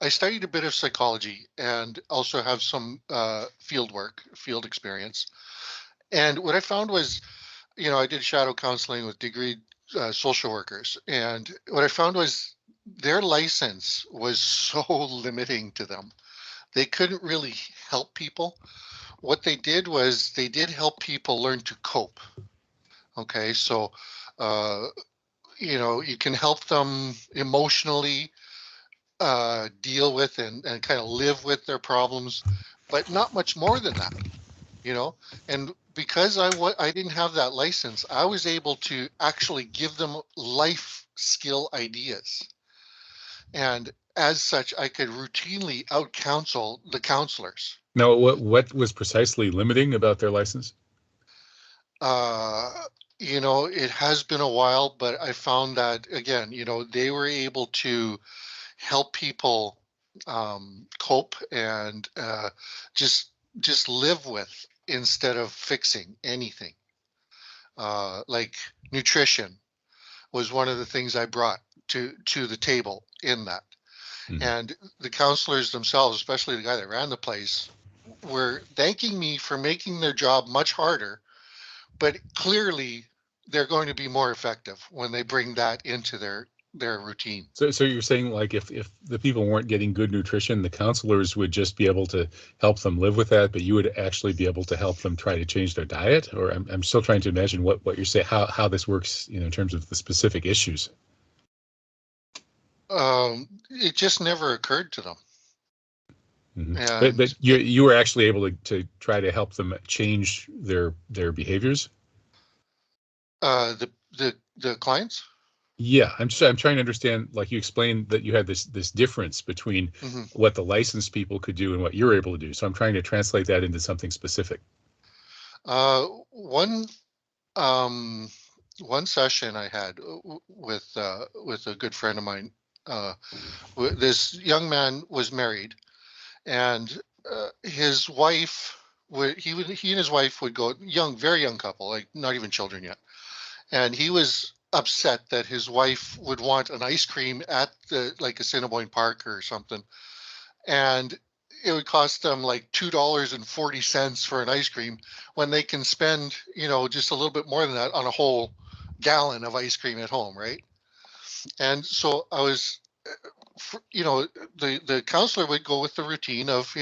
I studied a bit of psychology and also have some field experience. And what I found was, I did shadow counseling with degree social workers. And what I found was their license was so limiting to them. They couldn't really help people. What they did was they did help people learn to cope. Okay. So, uh, you can help them emotionally deal with and kind of live with their problems, but not much more than that, you know. And because I didn't have that license, I was able to actually give them life skill ideas, and as such, I could routinely out counsel the counselors. Now, what was precisely limiting about their license? Uh, it has been a while, but I found that again, they were able to help people cope and just live with instead of fixing anything. Like nutrition was one of the things I brought to the table in that, Mhm. and the counselors themselves, especially the guy that ran the place, were thanking me for making their job much harder. But clearly, they're going to be more effective when they bring that into their routine. So you're saying like if the people weren't getting good nutrition, the counselors would just be able to help them live with that, but you would actually be able to help them try to change their diet? Or I'm still trying to imagine what you're saying, how this works, in terms of the specific issues. It just never occurred to them. But And you were actually able to try to help them change their behaviors. the clients. Yeah, I'm trying to understand. Like you explained that you had this difference between Hmm. what the licensed people could do and what you're able to do. So I'm trying to translate that into something specific. One um, one session I had with a good friend of mine. Uh, this young man was married, and his wife he and his wife would go, very young couple, like not even children yet, and he was upset that his wife would want an ice cream at the like Assiniboine Park or something, and it would cost them like $2.40 for an ice cream when they can spend, just a little bit more than that on a whole gallon of ice cream at home, right? And so I was, the counselor would go with the routine of,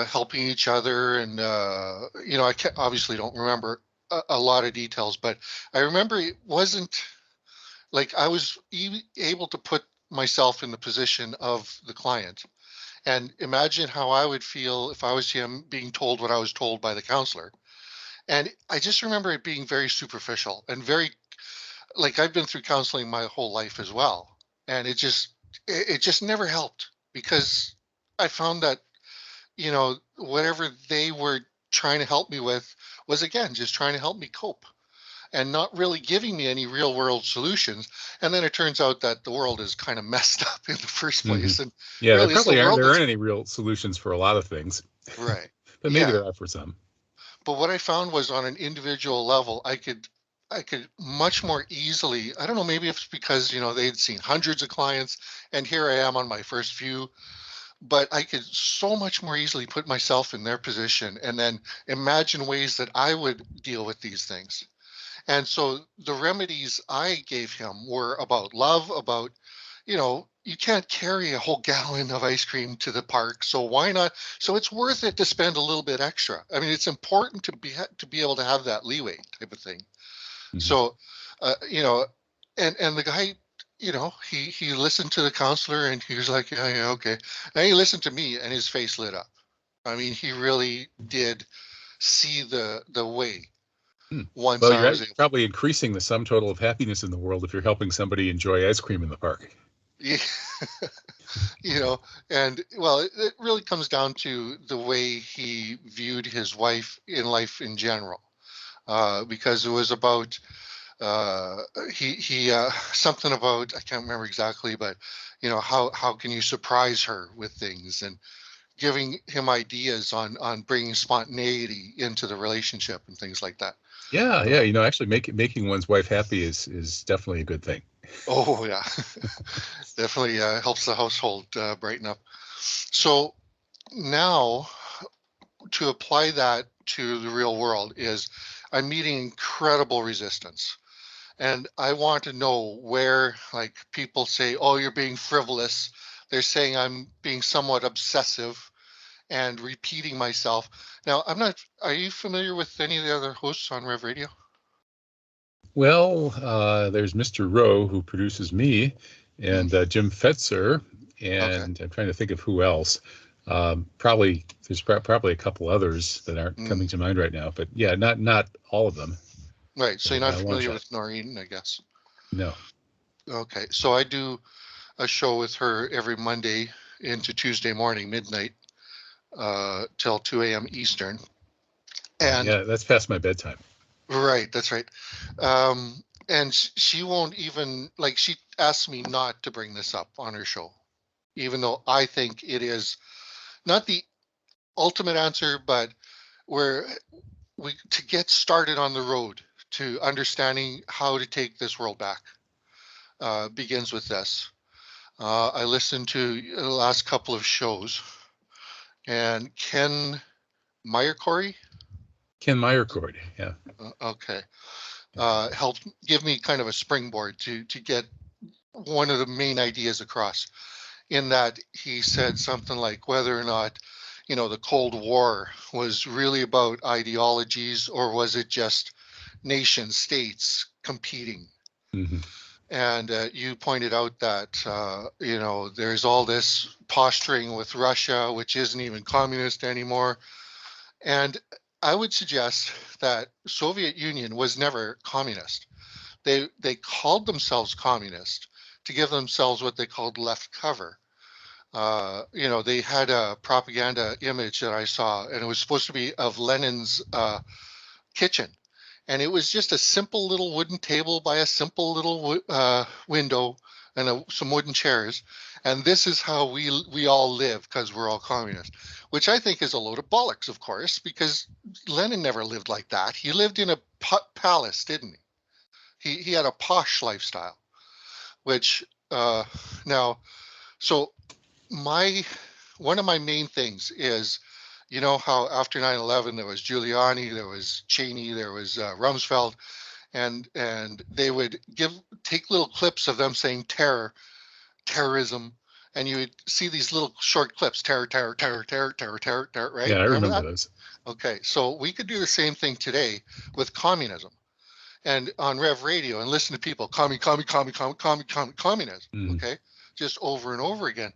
helping each other, and I obviously don't remember a lot of details, but I remember it wasn't like I was able to put myself in the position of the client and imagine how I would feel if I was him being told what I was told by the counselor. And I just remember it being very superficial and very, like, I've been through counseling my whole life as well. And it just never helped because I found that, whatever they were trying to help me with was, again, just trying to help me cope and not really giving me any real world solutions. And then it turns out that the world is kind of messed up in the first Hmm. place. And Yeah, really, it's the world there that's aren't any real solutions for a lot of things, right. but maybe Yeah. there are for some. But what I found was on an individual level, I could much more easily, I don't know, maybe it's because, they'd seen hundreds of clients and here I am on my first few, but I could so much more easily put myself in their position and then imagine ways that I would deal with these things. And so the remedies I gave him were about love, about, you can't carry a whole gallon of ice cream to the park, so why not? So it's worth it to spend a little bit extra. I mean, it's important to be able to have that leeway type of thing. Hmm. So, and the guy, he listened to the counselor and he was like, yeah, yeah, okay. And he listened to me and his face lit up. I mean, he really did see the way Hmm. once Well, I you're was able. probably increasing the sum total of happiness in the world if you're helping somebody enjoy ice cream in the park. Yeah. you know, and well, it really comes down to the way he viewed his wife in life in general, because it was about uh, he something about, I can't remember exactly, but how can you surprise her with things, and giving him ideas on bringing spontaneity into the relationship and things like that. Yeah, yeah. So Actually, making one's wife happy is definitely a good thing. Oh yeah, definitely helps the household brighten up. So now to apply that to the real world is I'm meeting incredible resistance. And I want to know where, like, people say, oh, you're being frivolous. They're saying I'm being somewhat obsessive and repeating myself. Now, I'm not, are you familiar with any of the other hosts on Rev Radio? Well, there's Mr. Rowe, who produces me, Mm, and Jim Fetzer, okay. and I'm trying to think of who else. Probably there's probably a couple others that aren't Mm, coming to mind right now, but yeah, not all of them right. So you're by not a long familiar shot. with Noreen, I guess. No. Okay. So I do a show with her every Monday into Tuesday morning, midnight, till 2 a.m. Eastern. And Yeah, that's past my bedtime. right, that's right. And she won't even, like, she asked me not to bring this up on her show, even though I think it is not the ultimate answer, but where we to get started on the road to understanding how to take this world back begins with this. I listened to the last couple of shows, and Ken Meyercorey, Ken Meyercord. Yeah. okay, Yeah. helped give me kind of a springboard to get one of the main ideas across. In that he said something like whether or not, the Cold War was really about ideologies or was it just nation states competing. Hmm. And you pointed out that there's all this posturing with Russia, which isn't even communist anymore. And I would suggest that Soviet Union was never communist. They called themselves communist to give themselves what they called left cover. They had a propaganda image that I saw, and it was supposed to be of Lenin's kitchen. And it was just a simple little wooden table by a simple little window and some wooden chairs. And this is how we all live because we're all communists, which I think is a load of bollocks, of course, because Lenin never lived like that. He lived in a palace, didn't he? He had a posh lifestyle, which now, so my one of my main things is, how after 9/11 there was Giuliani, there was Cheney, there was Rumsfeld, and they would take little clips of them saying terrorism, and you would see these little short clips, terror, terror, terror, terror, terror, terror, terror, right? Yeah, I Remember remember that? those. Okay, so we could do the same thing today with communism and on Rev Radio and listen to people, communism, Hmm. okay, just over and over again.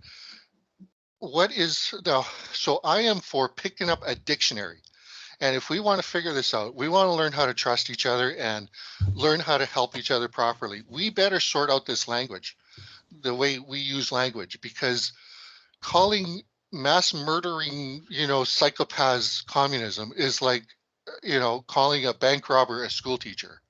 What is now? So I am for picking up a dictionary. And if we want to figure this out, we want to learn how to trust each other and learn how to help each other properly. We better sort out this language, the way we use language, because calling mass murdering, psychopaths communism is like, calling a bank robber a school teacher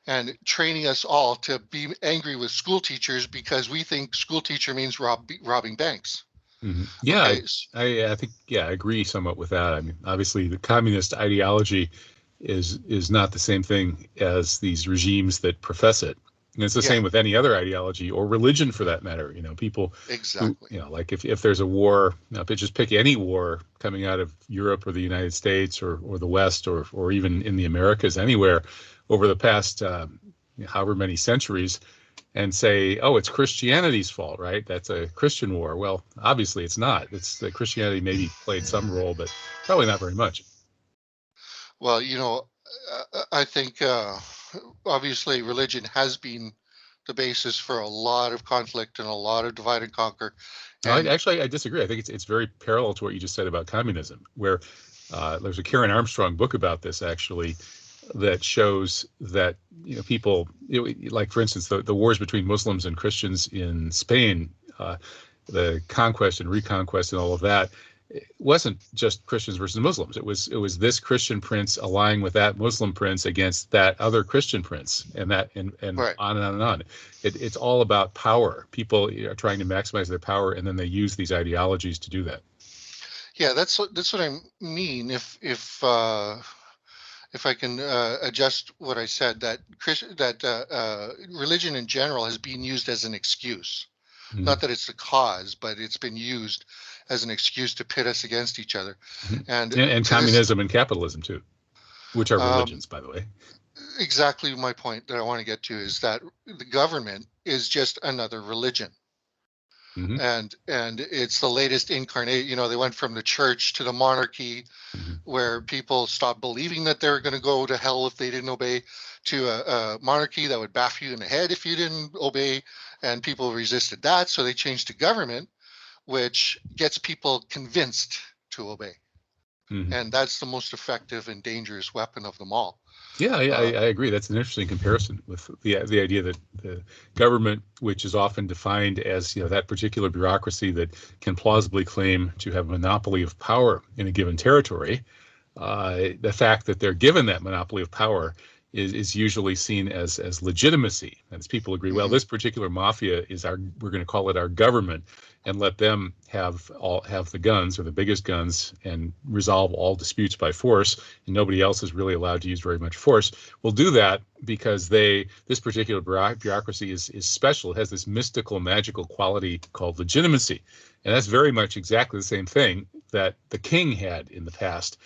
and training us all to be angry with school teachers because we think school teacher means robbing banks. Hmm. Yeah, Okay. I think yeah, I agree somewhat with that. I mean, obviously, the communist ideology is not the same thing as these regimes that profess it. And it's the Yeah, same with any other ideology or religion for that matter. People who, exactly. like if there's a war, just pick any war coming out of Europe or the United States or the West or even in the Americas, anywhere over the past however many centuries, and say, oh, it's Christianity's fault, right? That's a Christian war. Well, obviously it's not. It's that Christianity maybe played some role, but probably not very much. Well, I think obviously religion has been the basis for a lot of conflict and a lot of divide and conquer. No, And I disagree. I think it's very parallel to what you just said about communism, where there's a Karen Armstrong book about this actually that shows that people like for instance the wars between Muslims and Christians in Spain, the conquest and reconquest and all of that, it wasn't just Christians versus Muslims. It was this Christian prince allying with that Muslim prince against that other Christian prince, and right, on and on and on. It's all about power. People are trying to maximize their power, and then they use these ideologies to do that. yeah, that's what I mean. if I can adjust what I said, that religion in general has been used as an excuse. Mhm. Not that it's the cause, but it's been used as an excuse to pit us against each other. Mhm. And And to this, communism and capitalism too, which are um, religions, by the way. exactly my point that I want to get to is that the government is just another religion. Hmm. And it's the latest incarnate. They went from the church to the monarchy, Hmm. where people stopped believing that they were going to go to hell if they didn't obey, to a monarchy that would baff you in the head if you didn't obey, and people resisted that, so they changed to government, which gets people convinced to obey. Hmm. And that's the most effective and dangerous weapon of them all. Yeah, uh, I agree. That's an interesting comparison with the idea that the government, which is often defined as that particular bureaucracy that can plausibly claim to have a monopoly of power in a given territory, the fact that they're given that monopoly of power is usually seen as legitimacy. As people agree, well, mhm, this particular mafia is we're going to call it our government, and let them have the guns or the biggest guns and resolve all disputes by force, and nobody else is really allowed to use very much force. We'll do that because this particular bureaucracy is special. It has this mystical, magical quality called legitimacy. And that's very much exactly the same thing that the king had in the past.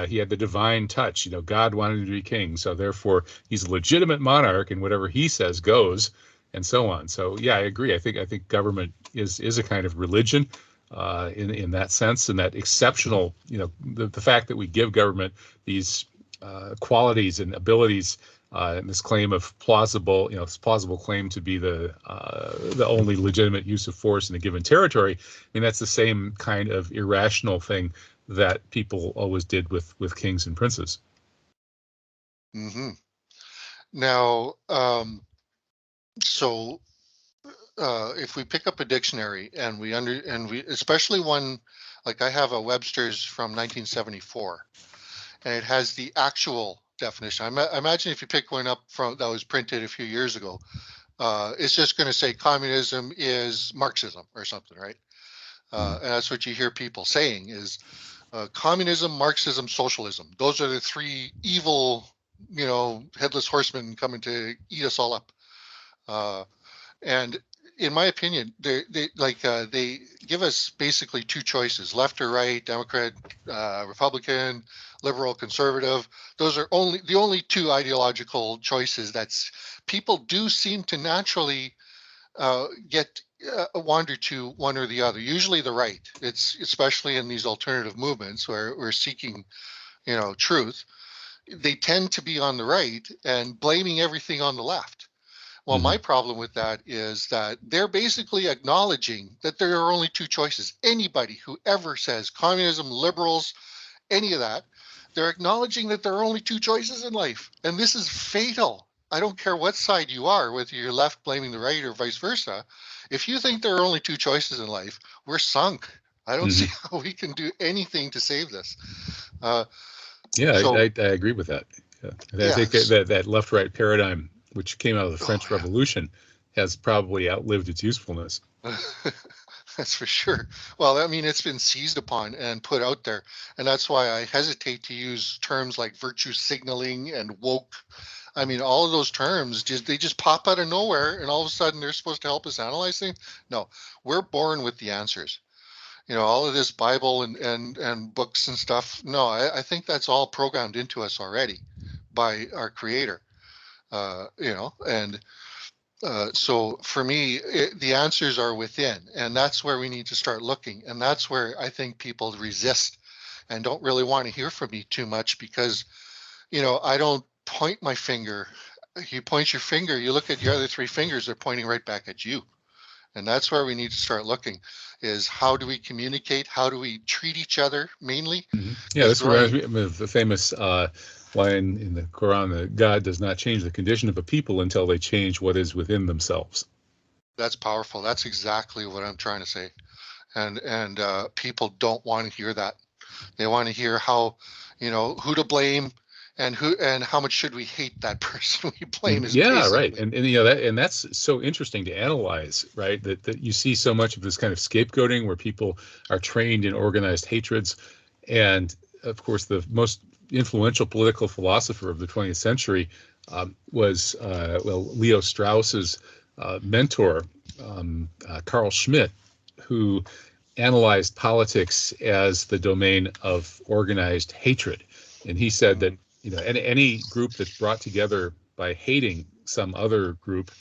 He had the divine touch. God wanted him to be king, so therefore he's a legitimate monarch, and whatever he says goes, and so on. So yeah, I agree. I think government is a kind of religion in that sense, and that exceptional. The fact that we give government these qualities and abilities. And this claim of this plausible claim to be the only legitimate use of force in a given territory. I mean, that's the same kind of irrational thing that people always did with kings and princes. mhm. Now, so if we pick up a dictionary and we especially one, like I have a Webster's from 1974, and it has the actual definition. I imagine if you pick one up from that was printed a few years ago, it's just going to say communism is Marxism or something, right? Mm. And that's what you hear people saying is communism, Marxism, socialism. Those are the three evil, headless horsemen coming to eat us all up. Uh, and in my opinion, they give us basically two choices: left or right, Democrat, Republican, liberal, conservative. Those are the only two ideological choices that's people do seem to naturally get wander to one or the other. Usually the right. It's especially in these alternative movements where we're seeking, truth. They tend to be on the right and blaming everything on the left. Well, Hmm. my problem with that is that they're basically acknowledging that there are only two choices. Anybody who ever says communism, liberals, any of that, they're acknowledging that there are only two choices in life. And this is fatal. I don't care what side you are, whether you're left blaming the right or vice versa. If you think there are only two choices in life, we're sunk. I don't see Hmm. how we can do anything to save this. Uh, Yeah, so, I agree with that. Yeah. I think yes. that left-right paradigm, which came out of the Oh, French Revolution, has probably outlived its usefulness. yeah. That's for sure. Well, I mean, it's been seized upon and put out there. And that's why I hesitate to use terms like virtue signaling and woke. I mean, all of those terms they just pop out of nowhere and all of a sudden they're supposed to help us analyze things. No, we're born with the answers. All of this Bible and books and stuff. No, I think that's all programmed into us already by our creator. And so for me, the answers are within, and that's where we need to start looking. And that's where I think people resist and don't really want to hear from me too much because, I don't point my finger. You point your finger, you look at your other three fingers, they're pointing right back at you. And that's where we need to start looking is how do we communicate? How do we treat each other mainly? Hmm. Yeah, Because this reminds growing, me of the famous line in the Quran that God does not change the condition of a people until they change what is within themselves. that's powerful. That's exactly what I'm trying to say. And people don't want to hear that. They want to hear how, who to blame and how much should we hate that person we blame Mhm. is Yeah, right. basically. And that's so interesting to analyze, right? That you see so much of this kind of scapegoating where people are trained in organized hatreds. And of course, the most influential political philosopher of the 20th century, was Leo Strauss's mentor, Carl Schmitt, who analyzed politics as the domain of organized hatred. And he said that, Mm. any group that's brought together by hating some other group,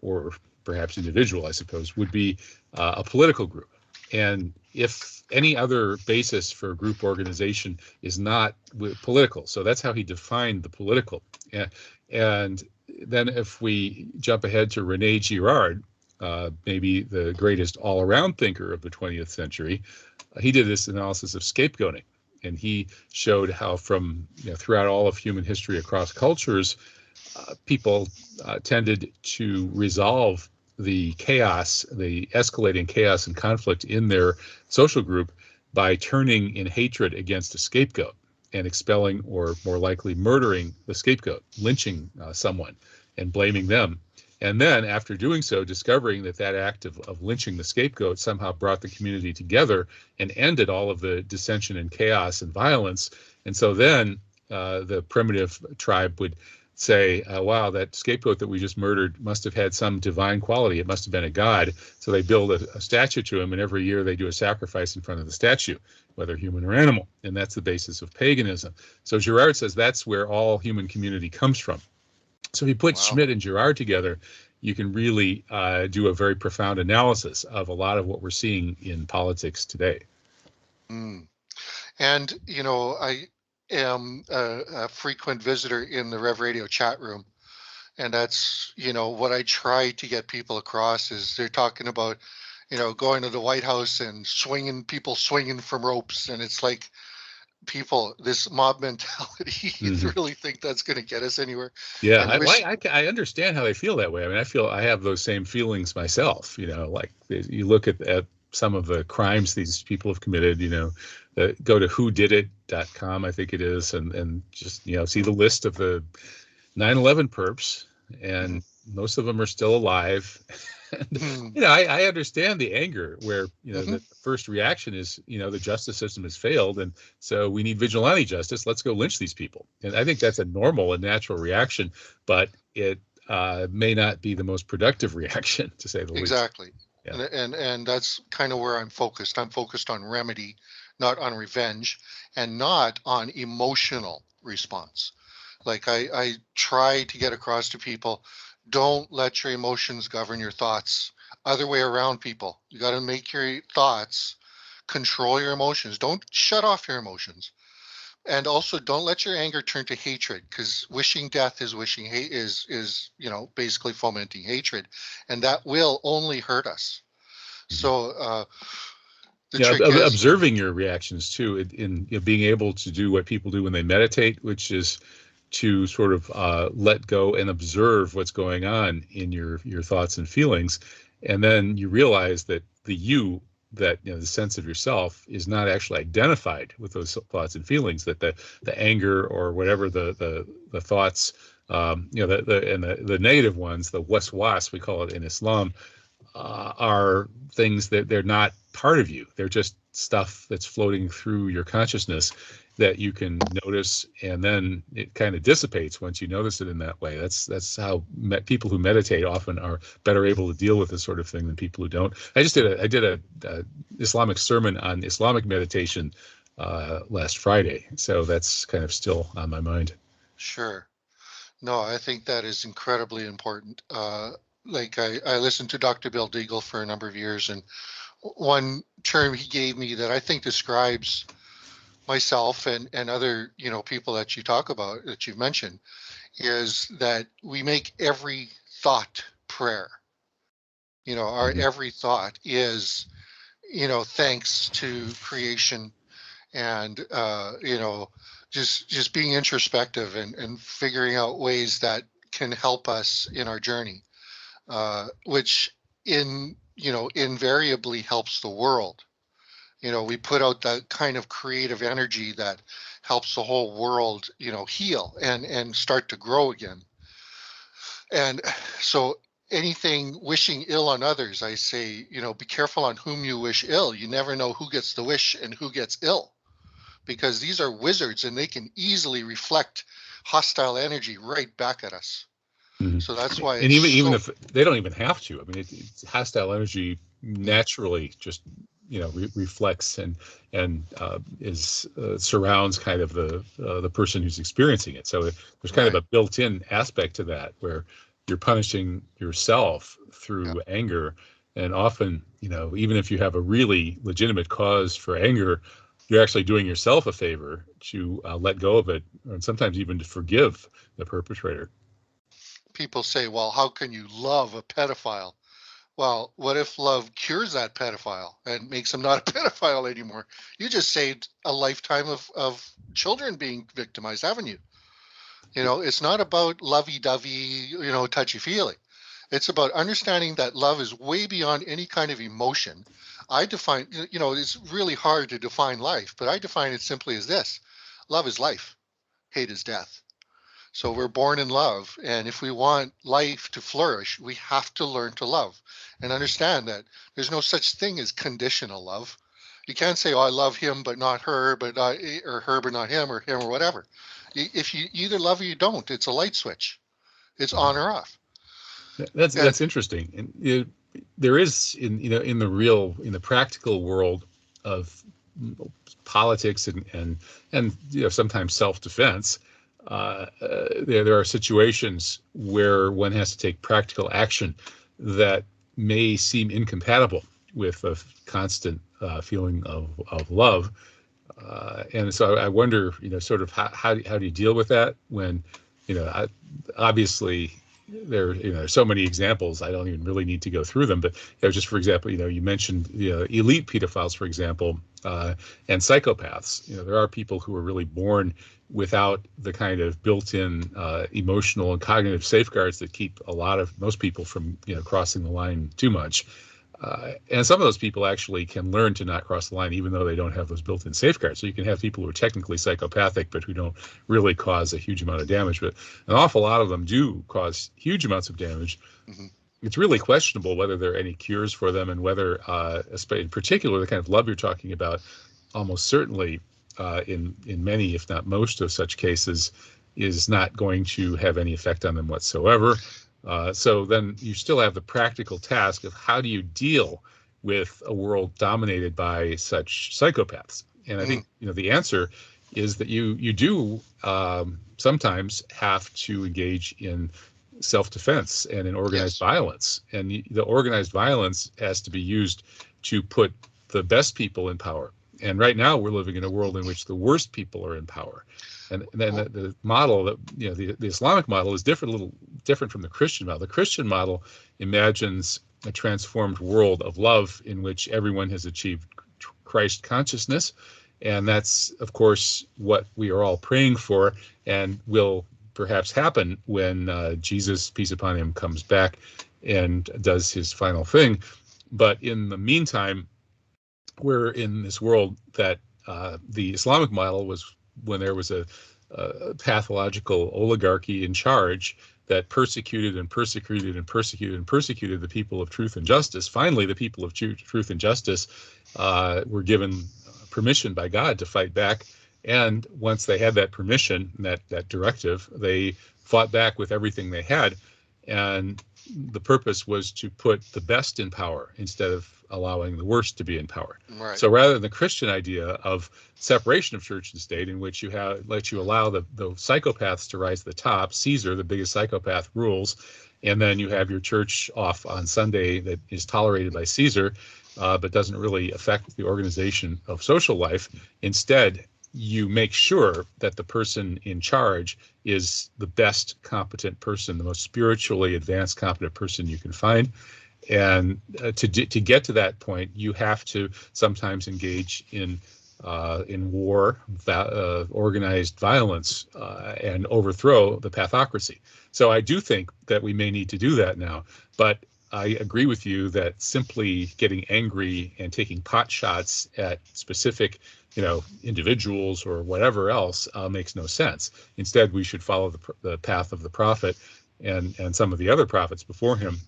or perhaps individual, I suppose, would be a political group. And if any other basis for group organization is not political, so that's how he defined the political. And then if we jump ahead to Rene Girard, maybe the greatest all-around thinker of the 20th century, he did this analysis of scapegoating. And he showed how throughout all of human history across cultures, people tended to resolve the chaos, the escalating chaos and conflict in their social group by turning in hatred against a scapegoat and expelling, or more likely murdering, the scapegoat, lynching someone and blaming them. And then after doing so, discovering that act of lynching the scapegoat somehow brought the community together and ended all of the dissension and chaos and violence. And so then the primitive tribe would say, wow, that scapegoat that we just murdered must have had some divine quality. It must have been a god. So they build a statue to him, and every year they do a sacrifice in front of the statue, whether human or animal. And that's the basis of paganism. So Girard says that's where all human community comes from. So if you put Wow. Schmitt and Girard together, you can really do a very profound analysis of a lot of what we're seeing in politics today. Mm. And, I am a frequent visitor in the Rev Radio chat room. And that's, what I try to get people across is they're talking about, going to the White House and people swinging from ropes. And it's like, people, this mob mentality, you Mm-hmm. really think that's going to get us anywhere? Yeah, And wish, I understand how they feel that way. I mean, I have those same feelings myself. Like you look at some of the crimes these people have committed. Go to whodidit.com, I think it is, and just see the list of the 9/11 perps, Mhm. and most of them are still alive. And, Mhm. I understand the anger where, Mhm. the first reaction is, the justice system has failed. And so we need vigilante justice. Let's go lynch these people. And I think that's a normal and natural reaction, but it may not be the most productive reaction, to say the least. Exactly. Yeah. And that's kind of where I'm focused. I'm focused on remedy, not on revenge, and not on emotional response. Like I try to get across to people, don't let your emotions govern your thoughts. Other way around, people. You got to make your thoughts control your emotions. Don't shut off your emotions. And also don't let your anger turn to hatred, because wishing death is wishing hate is basically fomenting hatred, and that will only hurt us. Mhm. So the Yeah, trick is, observing your reactions too, in being able to do what people do when they meditate, which is to sort of let go and observe what's going on in your thoughts and feelings, and then you realize that the sense of yourself is not actually identified with those thoughts and feelings. That the anger or whatever the thoughts, the negative ones, the waswas we call it in Islam, are things that they're not part of you. They're just stuff that's floating through your consciousness that you can notice, and then it kind of dissipates once you notice it in that way. That's how people who meditate often are better able to deal with this sort of thing than people who don't. I did a Islamic sermon on Islamic meditation last Friday, so that's kind of still on my mind. sure. No, I think that is incredibly important. Like I listened to Dr. Bill Deagle for a number of years, and one term he gave me that I think describes myself and other people that you talk about, that you've mentioned, is that we make every thought prayer. Our Mhm. every thought is thanks to creation, and just being introspective and figuring out ways that can help us in our journey, which invariably helps the world. We put out that kind of creative energy that helps the whole world heal and start to grow again. And so anything wishing ill on others, I say, be careful on whom you wish ill. You never know who gets the wish and who gets ill. because these are wizards and they can easily reflect hostile energy right back at us. Mhm. So that's why And it's even so if they don't even have to, I mean, it's hostile energy naturally just reflects and is surrounds kind of the person who's experiencing it. So there's kind of right. a built-in aspect to that where you're punishing yourself Yeah. through anger, and often, even if you have a really legitimate cause for anger, you're actually doing yourself a favor to let go of it, and sometimes even to forgive the perpetrator. People say, well, how can you love a pedophile? Well, what if love cures that pedophile and makes him not a pedophile anymore? You just saved a lifetime of children being victimized, haven't you? It's not about lovey-dovey, touchy-feely. It's about understanding that love is way beyond any kind of emotion. I define, it's really hard to define life, but I define it simply as this: love is life, hate is death. So we're born in love. And if we want life to flourish, we have to learn to love and understand that there's no such thing as conditional love. You can't say, oh, I love him, but not her, but not, or her, but not him, or whatever. If you either love or you don't, it's a light switch. It's on or off. And That's interesting, and there is in the real in the practical world of politics and sometimes self-defense. There are situations where one has to take practical action that may seem incompatible with a constant feeling of love, and so I wonder, sort of how do you deal with that when, obviously there, so many examples. I don't even really need to go through them, but just for example, you mentioned elite pedophiles, for example, and psychopaths. There are people who are really born without the kind of built-in emotional and cognitive safeguards that keep most people from crossing the line too much. And some of those people actually can learn to not cross the line, even though they don't have those built-in safeguards. So you can have people who are technically psychopathic, but who don't really cause a huge amount of damage. But an awful lot of them do cause huge amounts of damage. mhm, It's really questionable whether there are any cures for them, and whether, in particular, the kind of love you're talking about, almost certainly, in many, if not most, of such cases, is not going to have any effect on them whatsoever. So then you still have the practical task of how do you deal with a world dominated by such psychopaths? And I mhm. think the answer is that you do sometimes have to engage in self-defense and in organized Yes. violence. And the organized violence has to be used to put the best people in power. And right now we're living in a world in which the worst people are in power. And then Well, the model that the Islamic model is different, a little different from the Christian model. The Christian model imagines a transformed world of love in which everyone has achieved Christ consciousness, and that's of course what we are all praying for, and will perhaps happen when Jesus, peace upon him, comes back and does his final thing. But in the meantime, we're in this world that the Islamic model was when there was a pathological oligarchy in charge that persecuted and persecuted and persecuted and persecuted the people of truth and justice. Finally, the people of truth and justice were given permission by God to fight back. And once they had that permission, that directive, they fought back with everything they had. And the purpose was to put the best in power instead of allowing the worst to be in power. right. So rather than the Christian idea of separation of church and state, in which you allow the psychopaths to rise to the top, Caesar, the biggest psychopath, rules, and then you have your church off on Sunday that is tolerated by Caesar, but doesn't really affect the organization of social life. Instead, you make sure that the person in charge is the best competent person, the most spiritually advanced competent person you can find. And to get to that point, you have to sometimes engage in war, organized violence, and overthrow the pathocracy. So I do think that we may need to do that now. But I agree with you that simply getting angry and taking pot shots at specific, individuals or whatever else makes no sense. Instead, we should follow the path of the prophet and some of the other prophets before him,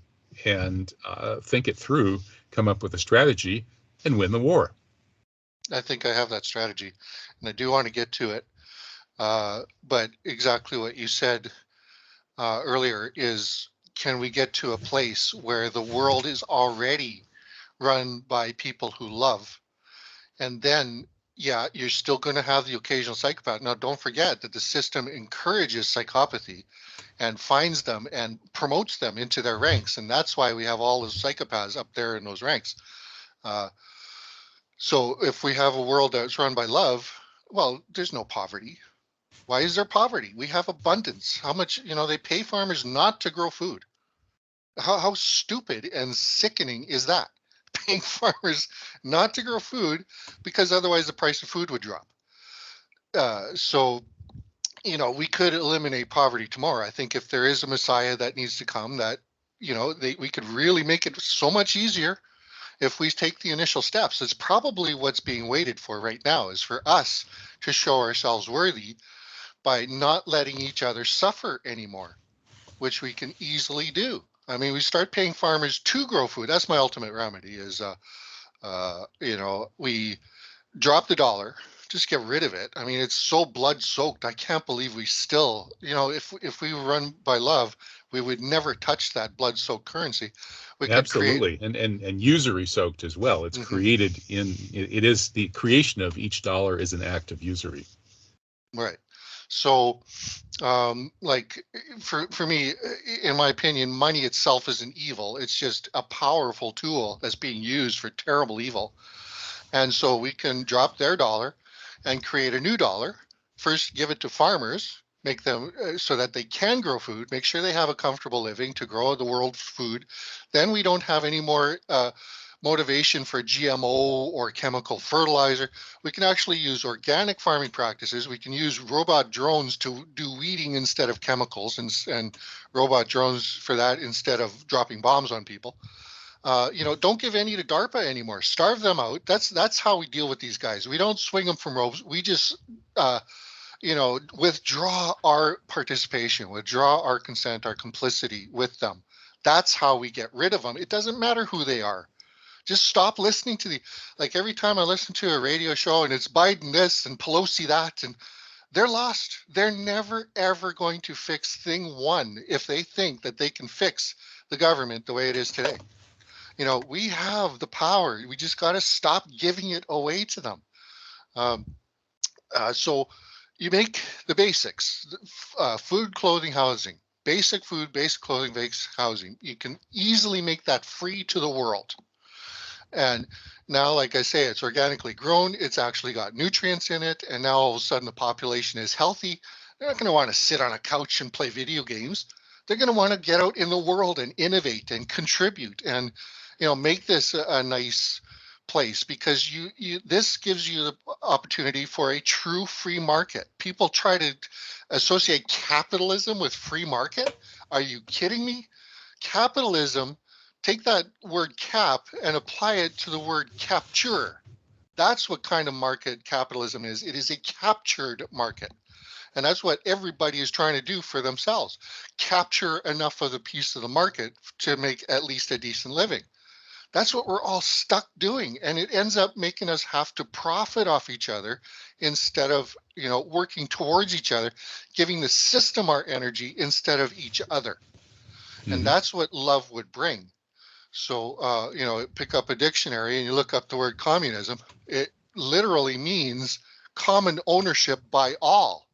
and think it through, come up with a strategy, and win the war. I think I have that strategy, and I do want to get to it. But exactly what you said earlier is, can we get to a place where the world is already run by people who love? And then, yeah, you're still going to have the occasional psychopath. Now, don't forget that the system encourages psychopathy and finds them and promotes them into their ranks. And that's why we have all those psychopaths up there in those ranks. Uh, so if we have a world that's run by love, well, there's no poverty. Why is there poverty? We have abundance. How much, they pay farmers not to grow food. How stupid and sickening is that? Paying farmers not to grow food because otherwise the price of food would drop. So we could eliminate poverty tomorrow. I think if there is a Messiah that needs to come, that, we could really make it so much easier if we take the initial steps. It's probably what's being waited for right now, is for us to show ourselves worthy by not letting each other suffer anymore, which we can easily do. I mean, we start paying farmers to grow food. That's my ultimate remedy is, we drop the dollar, just get rid of it. I mean, it's so blood soaked. I can't believe we still, if we run by love, we would never touch that blood soaked currency. We could Absolutely. And usury soaked as well. It's created it is the creation of each dollar is an act of usury. Right. So, for me, in my opinion, money itself isn't evil. It's just a powerful tool that's being used for terrible evil. And so we can drop their dollar and create a new dollar. First, give it to farmers, make them so that they can grow food, make sure they have a comfortable living to grow the world's food. Then we don't have any more motivation for GMO or chemical fertilizer. We can actually use organic farming practices. We can use robot drones to do weeding instead of chemicals, and robot drones for that instead of dropping bombs on people. Don't give any to DARPA anymore. Starve them out. That's how we deal with these guys. We don't swing them from ropes. We just, withdraw our participation, withdraw our consent, our complicity with them. That's how we get rid of them. It doesn't matter who they are. Just stop listening to like every time I listen to a radio show and it's Biden this and Pelosi that, and they're lost. They're never, ever going to fix thing one if they think that they can fix the government the way it is today. We have the power. We just got to stop giving it away to them. So you make the basics, food, clothing, housing, basic food, basic clothing, basic housing. You can easily make that free to the world. And now, like I say, it's organically grown. It's actually got nutrients in it. And now all of a sudden the population is healthy. They're not going to want to sit on a couch and play video games. They're going to want to get out in the world and innovate and contribute and, make this a nice place, because this gives you the opportunity for a true free market. People try to associate capitalism with free market. Are you kidding me? Capitalism, take that word cap and apply it to the word capture. That's what kind of market capitalism is. It is a captured market. And that's what everybody is trying to do for themselves. Capture enough of the piece of the market to make at least a decent living. That's what we're all stuck doing. And it ends up making us have to profit off each other instead of, working towards each other, giving the system our energy instead of each other. And that's what love would bring. So, pick up a dictionary and you look up the word communism. It literally means common ownership by all.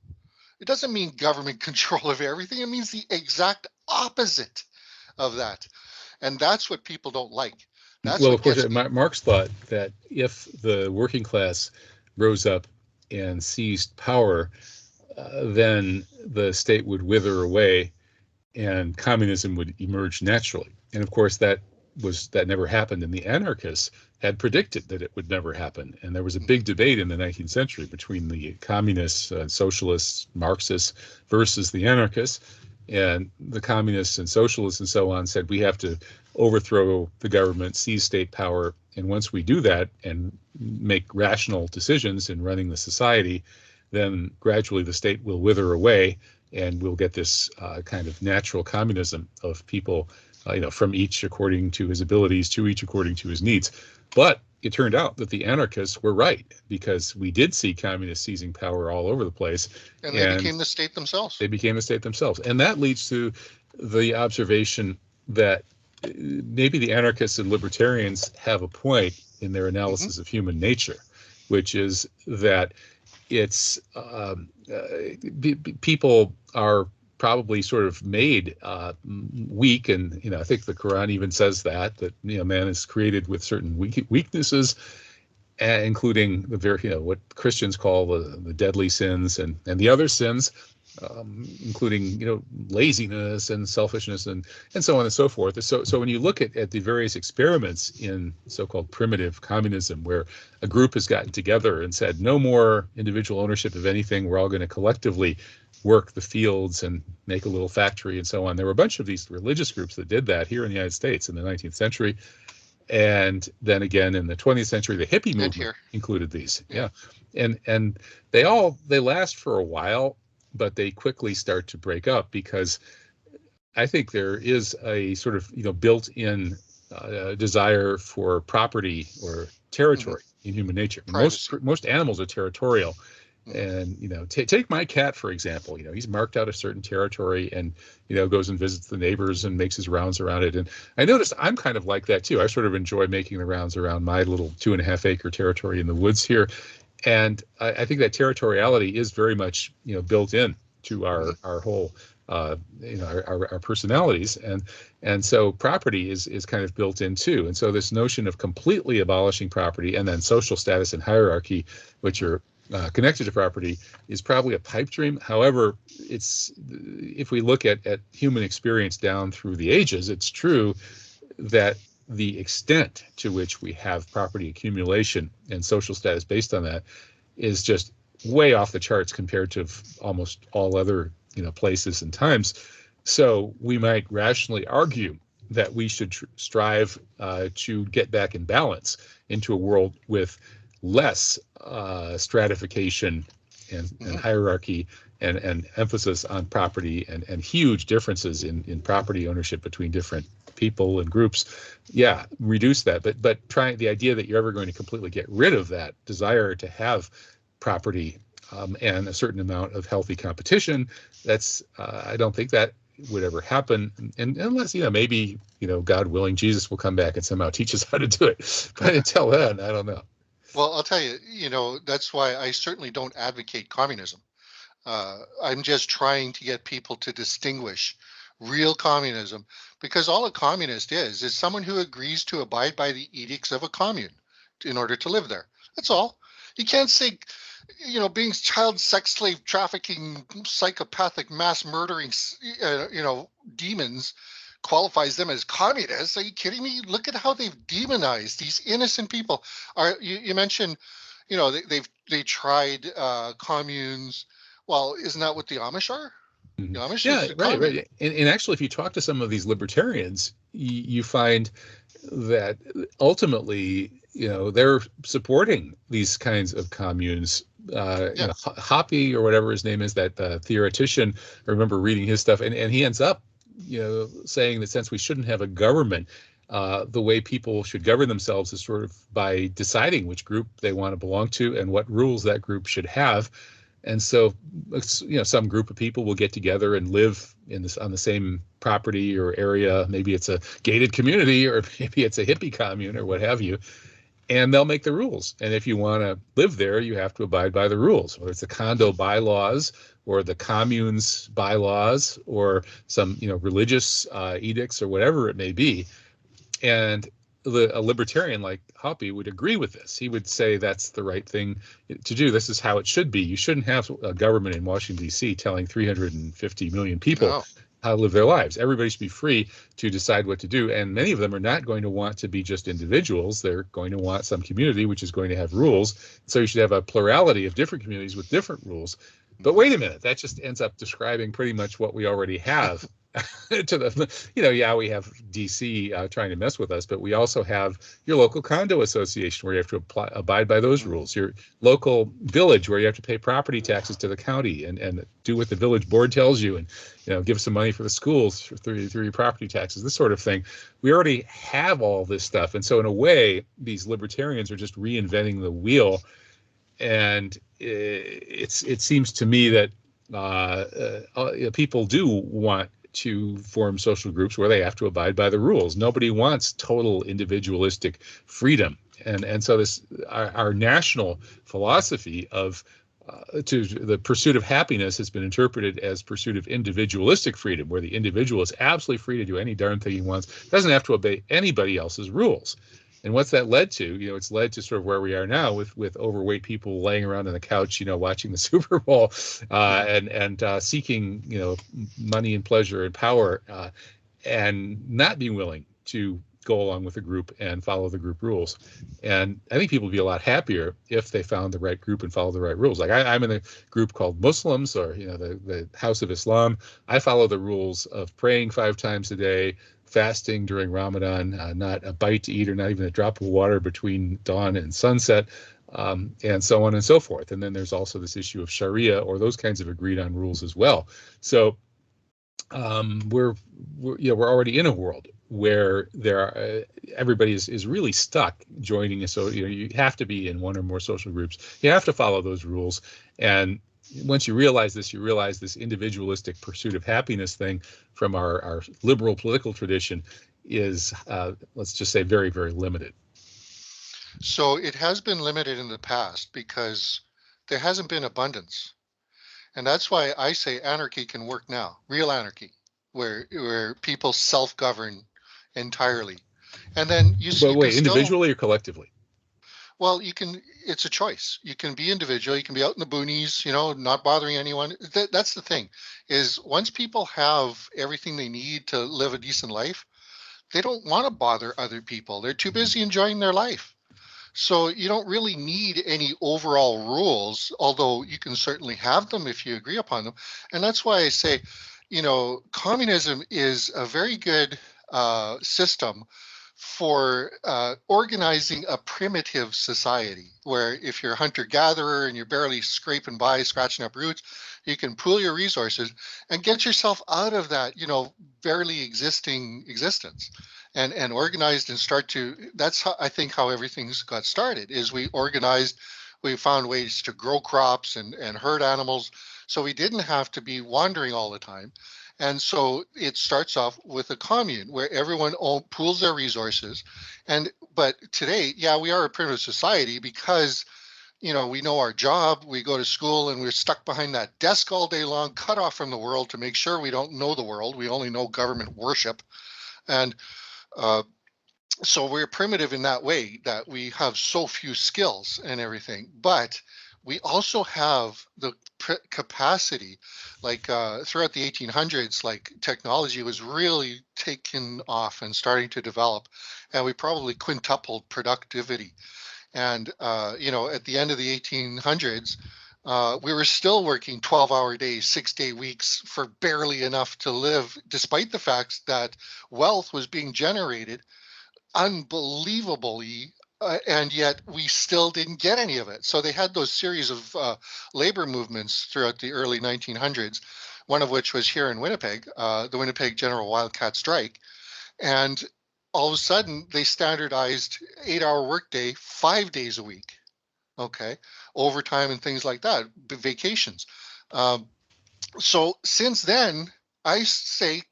It doesn't mean government control of everything. It means the exact opposite of that. And that's what people don't like. Well, of course, Marx thought that if the working class rose up and seized power, then the state would wither away and communism would emerge naturally. And of course, that never happened, and the anarchists had predicted that it would never happen. And there was a big debate in the 19th century between the communists, socialists, Marxists versus the anarchists. And the communists and socialists and so on said, we have to overthrow the government, seize state power. And once we do that and make rational decisions in running the society, then gradually the state will wither away and we'll get this kind of natural communism of people, from each according to his abilities, to each according to his needs. But it turned out that the anarchists were right, because we did see communists seizing power all over the place, And they and became the state themselves. they became a state themselves. And that leads to the observation that maybe the anarchists and libertarians have a point in their Hmm. analysis of human nature, which is that it's people are probably sort of made weak, and I think the Quran even says that man is created with certain weaknesses, including the very what Christians call the deadly sins, and the other sins, including laziness and selfishness and so on and so forth. So when you look at the various experiments in so-called primitive communism, where a group has gotten together and said no more individual ownership of anything, we're all going to collectively work the fields and make a little factory and so on. There were a bunch of these religious groups that did that here in the United States in the 19th century. And then again in the 20th century, the hippie And movement here. included these. Yeah. Yeah. And they last for a while, but they quickly start to break up, because I think there is a sort of built-in desire for property or Hmm. territory in human nature. Privacy. Most animals are territorial, Hmm. and take my cat for example. He's marked out a certain territory, and goes and visits the neighbors and makes his rounds around it. And I noticed I'm kind of like that too. I sort of enjoy making the rounds around my little 2.5 acre territory in the woods here, and I think that territoriality is very much built in to Hmm. our whole our personalities, and so property is kind of built in too. And so this notion of completely abolishing property, and then social status and hierarchy, which are connected to property, is probably a pipe dream. However, if we look at human experience down through the ages, it's true that the extent to which we have property accumulation and social status based on that is just way off the charts compared to almost all other places and times. So we might rationally argue that we should strive to get back in balance into a world with less stratification and Hmm. hierarchy, and emphasis on property, and huge differences in property ownership between different people and groups. Yeah, reduce that, but trying the idea that you're ever going to completely get rid of that desire to have property, and a certain amount of healthy competition, that's I don't think that would ever happen, and unless maybe God willing, Jesus will come back and somehow teach us how to do it. But until then, I don't know. Well, I'll tell you, that's why I certainly don't advocate communism. I'm just trying to get people to distinguish real communism, because all a communist is someone who agrees to abide by the edicts of a commune in order to live there. That's all. You can't say, being child sex slave trafficking, psychopathic mass murdering, demons qualifies them as communists. Are you kidding me? Look at how they've demonized these innocent people. You mentioned, they tried communes. Well, isn't that what the Amish are? The Mhm. Amish Yeah, is a right, commune. right. And actually, if you talk to some of these libertarians, you find that ultimately, they're supporting these kinds of communes. Yeah. Hoppy or whatever his name is, that theoretician. I remember reading his stuff, and he ends up, saying that since we shouldn't have a government, the way people should govern themselves is sort of by deciding which group they want to belong to and what rules that group should have. And so, some group of people will get together and live on the same property or area. Maybe it's a gated community, or maybe it's a hippie commune, or what have you. And they'll make the rules. And if you want to live there, you have to abide by the rules, whether it's the Hmm. condo bylaws or the commune's bylaws, or some, religious edicts, or whatever it may be. And a libertarian like Hoppy would agree with this. He would say that's the right thing to do. This is how it should be. You shouldn't have a government in Washington, D.C. telling 350 million people No. how to live their lives. Everybody should be free to decide what to do. And many of them are not going to want to be just individuals. They're going to want some community which is going to have rules. So you should have a plurality of different communities with different rules. But Hmm. wait a minute, that just ends up describing pretty much what we already have to the, yeah, we have DC trying to mess with us, but we also have your local condo association where you have to abide by those Mhm. rules, your local village where you have to pay property taxes to the county and do what the village board tells you, and give some money for the schools through your property taxes, this sort of thing. We already have all this stuff, and so in a way these libertarians are just reinventing the wheel. And it seems to me that people do want to form social groups where they have to abide by the rules. Nobody wants total individualistic freedom, and so this our national philosophy of to the pursuit of happiness has been interpreted as pursuit of individualistic freedom, where the individual is absolutely free to do any darn thing he wants, doesn't have to obey anybody else's rules. And what's that led to? It's led to sort of where we are now with overweight people laying around on the couch, watching the Super Bowl, Mhm. and seeking, money and pleasure and power, and not being willing to go along with the group and follow the group rules. And I think people would be a lot happier if they found the right group and followed the right rules. Like I'm in a group called Muslims, or the House of Islam. I follow the rules of praying 5 times a day, fasting during Ramadan, not a bite to eat or not even a drop of water between dawn and sunset, and so on and so forth. And then there's also this issue of Sharia or those kinds of agreed on rules as well. So we're already in a world where there are everybody is really stuck joining us. So you have to be in one or more social groups. You have to follow those rules. And once you realize this individualistic pursuit of happiness thing from our liberal political tradition is, let's just say, very, very limited. So it has been limited in the past because there hasn't been abundance. And that's why I say anarchy can work now, real anarchy, where people self-govern entirely. And then But you can wait, still, individually or collectively? well, it's a choice. You can be individual, you can be out in the boonies, not bothering anyone. That's the thing, is once people have everything they need to live a decent life, they don't want to bother other people. They're too busy enjoying their life. So you don't really need any overall rules, although you can certainly have them if you agree upon them. And that's why I say, communism is a very good system for organizing a primitive society where if you're a hunter gatherer and you're barely scraping by, scratching up roots, you can pool your resources and get yourself out of that, barely existing existence and organized and start to, that's how I think how everything's got started is we organized, we found ways to grow crops and herd animals. So we didn't have to be wandering all the time. And so it starts off with a commune where everyone pools their resources. But today, yeah, we are a primitive society because we know our job, we go to school and we're stuck behind that desk all day long, cut off from the world to make sure we don't know the world. We only know government worship. And uh, so we're primitive in that way that we have so few skills and everything. But we also have the capacity, like throughout the 1800s, like technology was really taking off and starting to develop, and we probably quintupled productivity. And at the end of the 1800s, we were still working 12-hour days, 6-day weeks for barely enough to live, despite the fact that wealth was being generated unbelievably, and yet we still didn't get any of it. So they had those series of labor movements throughout the early 1900s, one of which was here in Winnipeg, the Winnipeg General Wildcat Strike. And all of a sudden, they standardized 8-hour workday, 5 days a week. Okay, overtime and things like that, vacations. Um, so since then, I say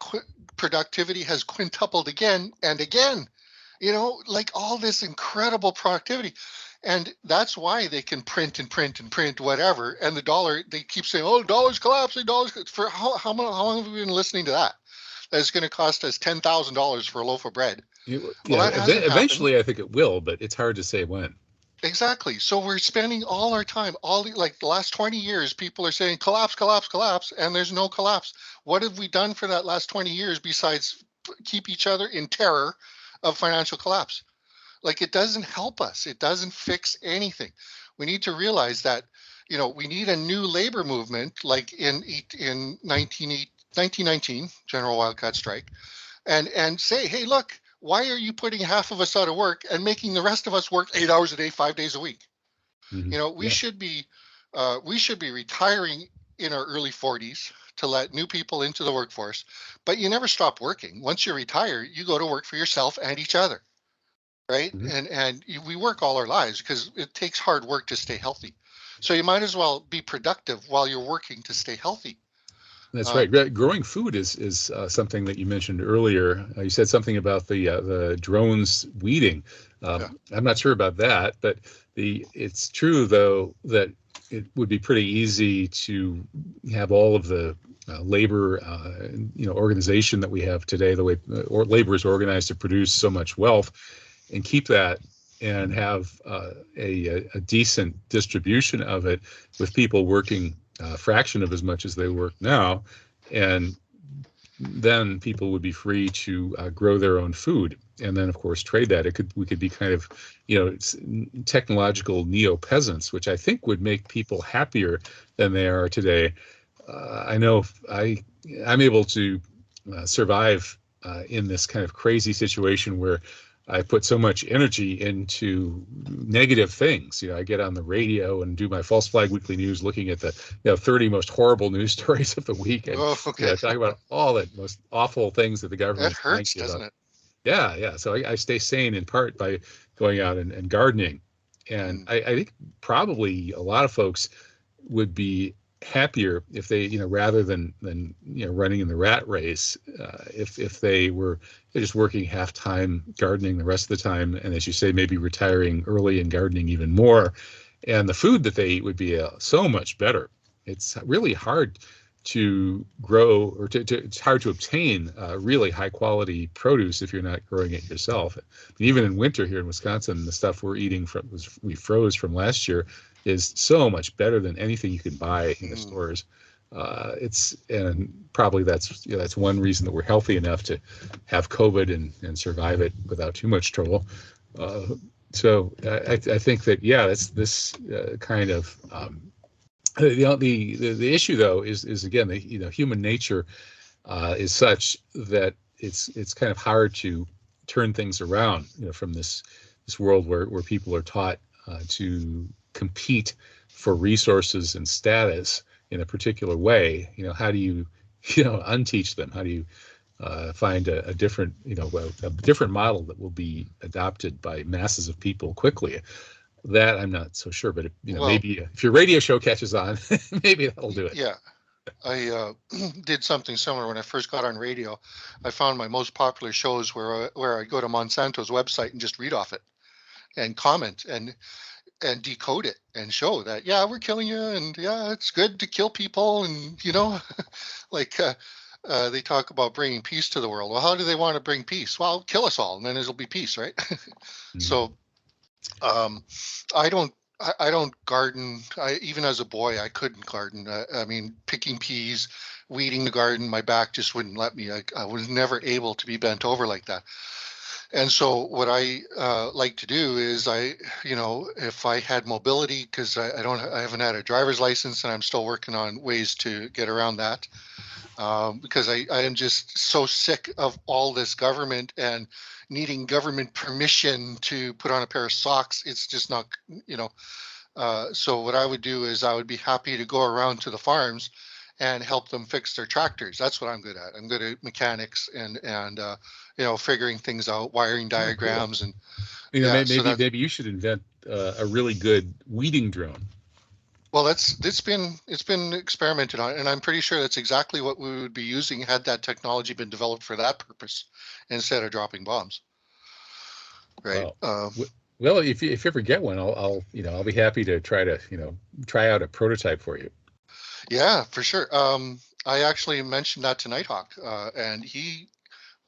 productivity has quintupled again and again, like all this incredible productivity. And that's why they can print and print and print whatever. And the dollar, they keep saying, oh, dollar's collapsing, dollar's for how long have we been listening to that? That it's going to cost us $10,000 for a loaf of bread. Well, Yeah, that hasn't happened. eventually I think it will, but it's hard to say when. Exactly. So we're spending all our time, like the last 20 years, people are saying collapse, collapse, collapse, and there's no collapse. What have we done for that last 20 years besides keep each other in terror of financial collapse? Like it doesn't help us. It doesn't fix anything. We need to realize that, we need a new labor movement like in 1980 1919 general wildcat strike, and say, hey, look, why are you putting half of us out of work and making the rest of us work 8 hours a day, 5 days a week? You know, Yeah. we should be retiring in our early 40s to let new people into the workforce. But you never stop working. Once you retire, you go to work for yourself and each other, right? Mhm. And we work all our lives because it takes hard work to stay healthy. So you might as well be productive while you're working to stay healthy. That's right. Um, Growing food is something that you mentioned earlier. You said something about the drones weeding. yeah. I'm not sure about that, but it's true though that it would be pretty easy to have all of the labor, organization that we have today, the way or labor is organized to produce so much wealth, and keep that and have a decent distribution of it with people working a fraction of as much as they work now, and then people would be free to grow their own food, and then of course trade that. We could be kind of, technological neo peasants, which I think would make people happier than they are today. I know I'm able to survive in this kind of crazy situation where I put so much energy into negative things. I get on the radio and do my false flag weekly news, looking at the 30 most horrible news stories of the week, and Oh, okay. talk about all the most awful things that the It government's lying hurts, to you doesn't about. it? Yeah, yeah. So I stay sane in part by going out and gardening, and Mm, I think probably a lot of folks would be happier if they, rather than running in the rat race, if they were just working half time, gardening the rest of the time, and as you say, maybe retiring early and gardening even more, and the food that they eat would be so much better. It's really hard to grow, or it's hard to obtain really high quality produce if you're not growing it yourself. Even in winter here in Wisconsin, the stuff we're eating we froze from last year is so much better than anything you can buy in the mm. stores. And probably that's one reason that we're healthy enough to have COVID and survive it without too much trouble. Uh, so I think that, yeah, that's this kind of the issue though is again, human nature is such that it's kind of hard to turn things around, from this world where people are taught to compete for resources and status in a particular way. How do you unteach them? How do you find a different, a different model that will be adopted by masses of people quickly? That I'm not so sure, but Well, maybe if your radio show catches on, maybe that'll do it. yeah. I did something similar when I first got on radio. I found my most popular shows where I go to Monsanto's website and just read off it and comment and decode it and show that, yeah, we're killing you, and yeah, it's good to kill people, and like they talk about bringing peace to the world. Well, how do they want to bring peace? Well, kill us all, and then it'll be peace, right? Mhm. So um, I don't. I don't garden. Even as a boy, I couldn't garden. I mean, picking peas, weeding the garden, my back just wouldn't let me. I was never able to be bent over like that. And so, what I like to do is, if I had mobility, because I haven't had a driver's license, and I'm still working on ways to get around that, because I am just so sick of all this government and needing government permission to put on a pair of socks. It's just not, you know. So what I would do is I would be happy to go around to the farms and help them fix their tractors. That's what I'm good at. I'm good at mechanics and figuring things out, wiring Oh, cool. diagrams, and yeah. So Maybe that maybe you should invent a really good weeding drone. well, it's been experimented on, and I'm pretty sure that's exactly what we would be using had that technology been developed for that purpose instead of dropping bombs, right? Wow. Well, if you ever get one, I'll be happy to try out a prototype for you. Yeah, for sure. I actually mentioned that to Nighthawk, and he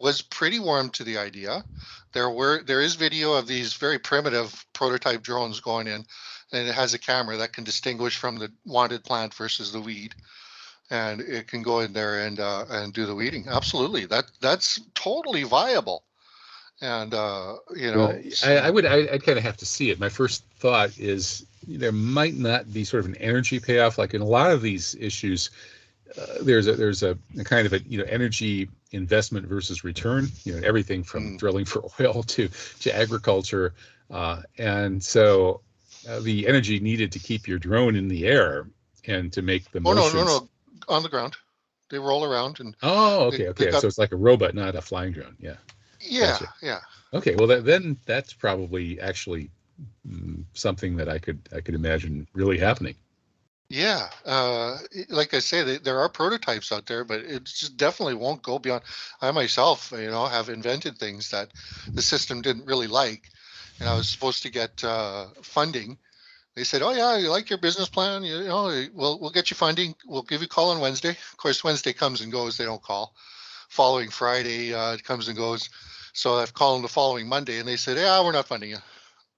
was pretty warm to the idea. There is video of these very primitive prototype drones going in, and it has a camera that can distinguish from the wanted plant versus the weed, and it can go in there and do the weeding. Absolutely, that's totally viable. And Well, I'd kind of have to see it. My first thought is there might not be sort of an energy payoff, like in a lot of these issues. there's a kind of a energy investment versus return. Everything from Mm. drilling for oil to agriculture, and so the energy needed to keep your drone in the air and to make the Oh no, no, motions. no, on the ground. They roll around and Oh, they okay. got So it's like a robot, not a flying drone. Yeah, yeah, gotcha. yeah. Okay, well then that's probably actually something that I could imagine really happening. Yeah, like I say, there are prototypes out there, but it just definitely won't go beyond. I myself, have invented things that the system didn't really like, and I was supposed to get funding. They said, "Oh yeah, you like your business plan? We'll get you funding. We'll give you a call on Wednesday." Of course, Wednesday comes and goes. They don't call. Following Friday, it comes and goes. So I've called them the following Monday, and they said, "Yeah, we're not funding you."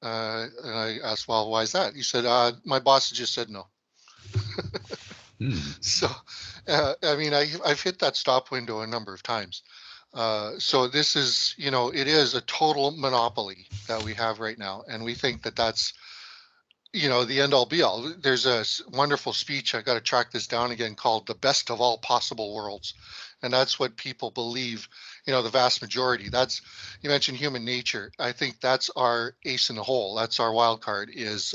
And I asked, "Well, why is that?" He said, "My boss just said no." Hmm. So, I mean, I've hit that stop window a number of times. So this is, it is a total monopoly that we have right now, and we think that that's, the end all be all. There's a wonderful speech. I got to track this down again called "The Best of All Possible Worlds," and that's what people believe. The vast majority. That's you mentioned human nature. I think that's our ace in the hole. That's our wild card. Is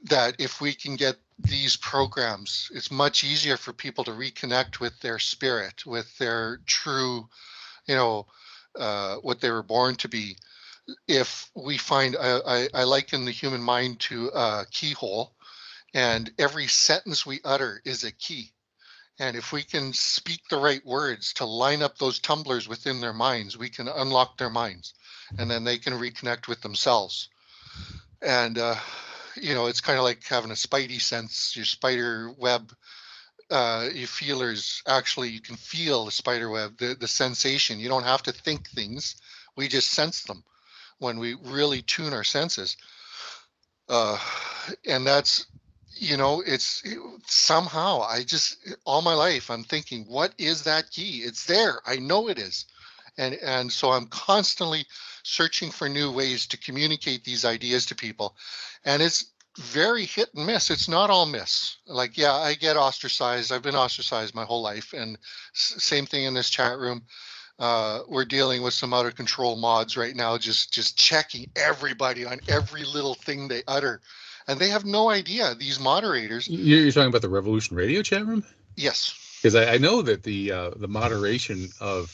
that if we can get these programs, it's much easier for people to reconnect with their spirit, with their true, you know, what they were born to be. If we find, I liken the human mind to a keyhole, and every sentence we utter is a key. And if we can speak the right words to line up those tumblers within their minds, we can unlock their minds, and then they can reconnect with themselves. And it's kind of like having a spidey sense. Your spider web, your feelers, actually you can feel the spider web, the sensation. You don't have to think things, we just sense them when we really tune our senses. uh and that's, somehow I just, all my life I'm thinking, what is that key? It's there, I know it is. And so I'm constantly searching for new ways to communicate these ideas to people, and it's very hit and miss. It's not all miss. Like, yeah, I get ostracized. I've been ostracized my whole life, and same thing in this chat room. We're dealing with some out of control mods right now, just checking everybody on every little thing they utter, and they have no idea, these moderators. You're talking about the Revolution Radio chat room? Yes. Because I know that the moderation of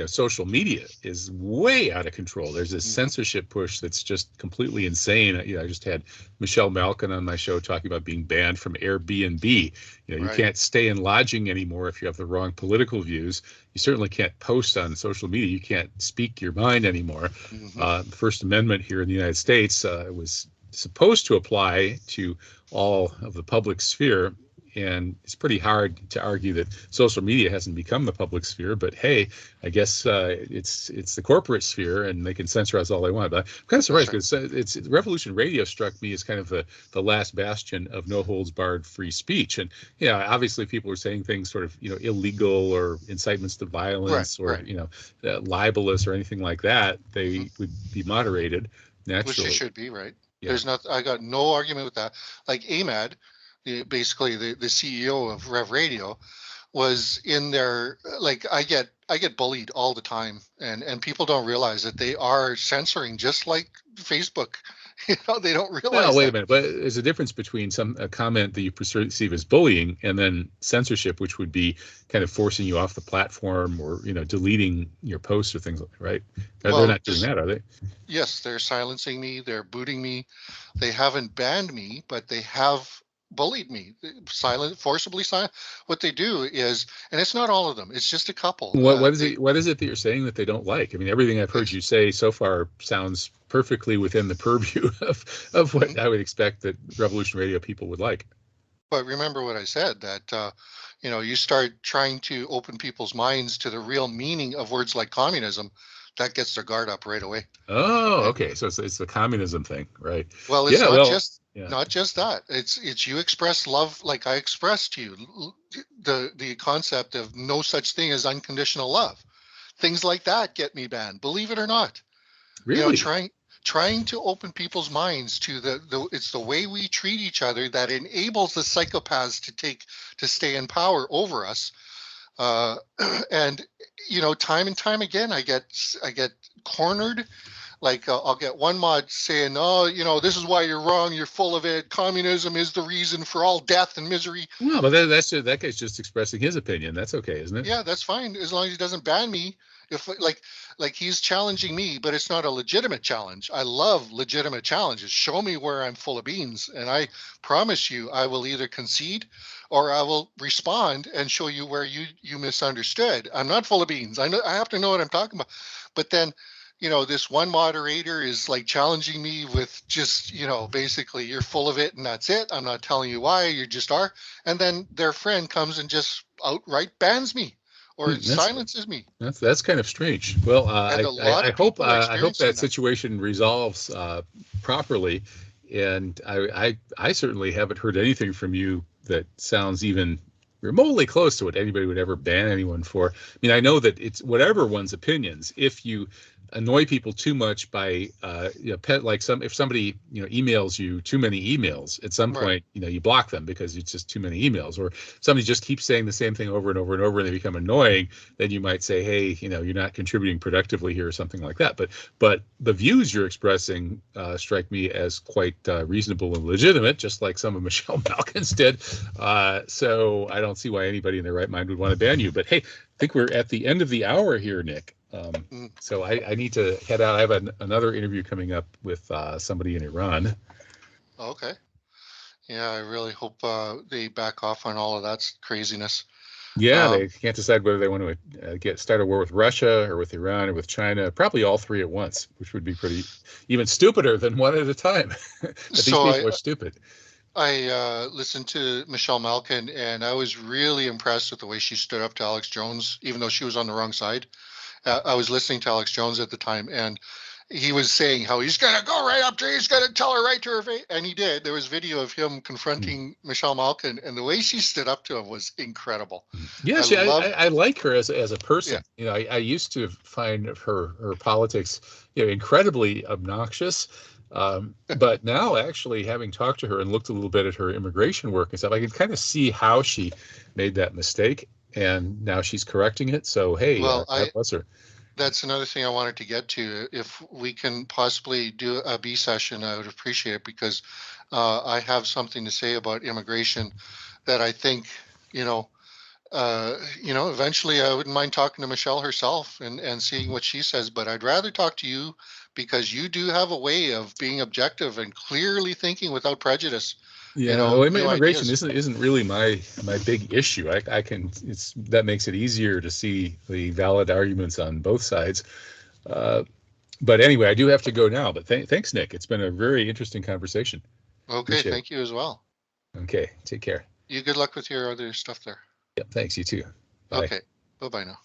social media is way out of control. There's this Hmm. censorship push that's just completely insane. I just had Michelle Malkin on my show talking about being banned from Airbnb. You Right. can't stay in lodging anymore if you have the wrong political views. You certainly can't post on social media. You can't speak your mind anymore. Hmm. The First Amendment here in the United States was supposed to apply to all of the public sphere, and it's pretty hard to argue that social media hasn't become the public sphere. But hey, I guess it's the corporate sphere, and they can censor us all they want. But I'm kind of That's surprised right. because it's Revolution Radio struck me as kind of the last bastion of no holds barred free speech. And obviously people are saying things sort of illegal or incitements to Right. violence or Right. libelous or anything like that. Hmm. They would be moderated Which they naturally. should be, right? Yeah. There's not. I got no argument with that. Like Ahmad, basically the CEO of Rev Radio, was in there. Like, I get bullied all the time, and people don't realize that they are censoring just like Facebook. They don't Well, realize wait a that. minute. But there's a difference between a comment that you perceive as bullying and then censorship, which would be kind of forcing you off the platform or deleting your posts or things like that, right? They're Well, not doing just that, are they? yes, they're silencing me. They're booting me. They haven't banned me, but they have bullied me. Forcibly silent. What they do is, and it's not all of them. It's just a couple. What is it that you're saying that they don't like? I mean, everything I've heard It's, you say so far sounds perfectly within the purview of mhm. what I would expect that Revolution Radio people would like. But remember what I said, that you start trying to open people's minds to the real meaning of words like communism, that gets their guard up right away. Oh, And okay. So it's the communism thing, right? well, it's Yeah. not Well, just yeah. not just that. It's you express love like I expressed to you. The concept of no such thing as unconditional love. Things like that get me banned, believe it or not. Really? Trying trying to open people's minds to it's the way we treat each other that enables the psychopaths to stay in power over us. And time and time again, I get cornered. Like I'll get one mod saying, "Oh, this is why you're wrong. You're full of it. Communism is the reason for all death and misery." Well, but that guy's just expressing his opinion. That's okay, isn't it? Yeah, that's fine as long as he doesn't ban me. If like he's challenging me, but it's not a legitimate challenge. I love legitimate challenges. Show me where I'm full of beans, and I promise you, I will either concede or I will respond and show you where you misunderstood. I'm not full of beans. I have to know what I'm talking about. But then, this one moderator is like challenging me with just, basically you're full of it and that's it. I'm not telling you why, you just are. And then their friend comes and just outright bans me or silences me. That's kind of strange. Well, And a lot I of hope people are I hope experiencing that situation resolves properly. And I certainly haven't heard anything from you that sounds even remotely close to what anybody would ever ban anyone for. I mean, I know that it's whatever one's opinions. If you annoy people too much by if somebody emails you too many emails, at some Right. point you block them because it's just too many emails, or somebody just keeps saying the same thing over and over and over and they become annoying, then you might say, hey, you're not contributing productively here or something like that. But the views you're expressing strike me as quite reasonable and legitimate, just like some of Michelle Malkin's did. So I don't see why anybody in their right mind would want to ban you. But hey, I think we're at the end of the hour here, Nick. So I need to head out. I have another interview coming up with somebody in Iran. Okay. Yeah, I really hope they back off on all of that craziness. Yeah, they can't decide whether they want to start a war with Russia or with Iran or with China. Probably all three at once, which would be pretty even stupider than one at a time. But these So people are stupid. I listened to Michelle Malkin, and I was really impressed with the way she stood up to Alex Jones, even though she was on the wrong side. I was listening to Alex Jones at the time, and he was saying how he's going to go right up to her, he's going to tell her right to her face. And he did. There was video of him confronting Michelle Malkin, and the way she stood up to him was incredible. Yeah, I like her as a person. Yeah. I used to find her politics incredibly obnoxious. But now, actually, having talked to her and looked a little bit at her immigration work and stuff, I can kind of see how she made that mistake, and now she's correcting it. So, hey, Well, God bless her. that's another thing I wanted to get to. If we can possibly do a B session, I would appreciate it, because I have something to say about immigration that I think, eventually I wouldn't mind talking to Michelle herself and seeing what she says, but I'd rather talk to you because you do have a way of being objective and clearly thinking without prejudice. Yeah, New immigration ideas. isn't really my big issue. I can that makes it easier to see the valid arguments on both sides. But anyway, I do have to go now. But thanks, Nick. It's been a very interesting conversation. Okay, Appreciate thank you as well. it. Okay, take care. You good luck with your other stuff there. Yep, thanks. You too. Bye. Okay, bye-bye now.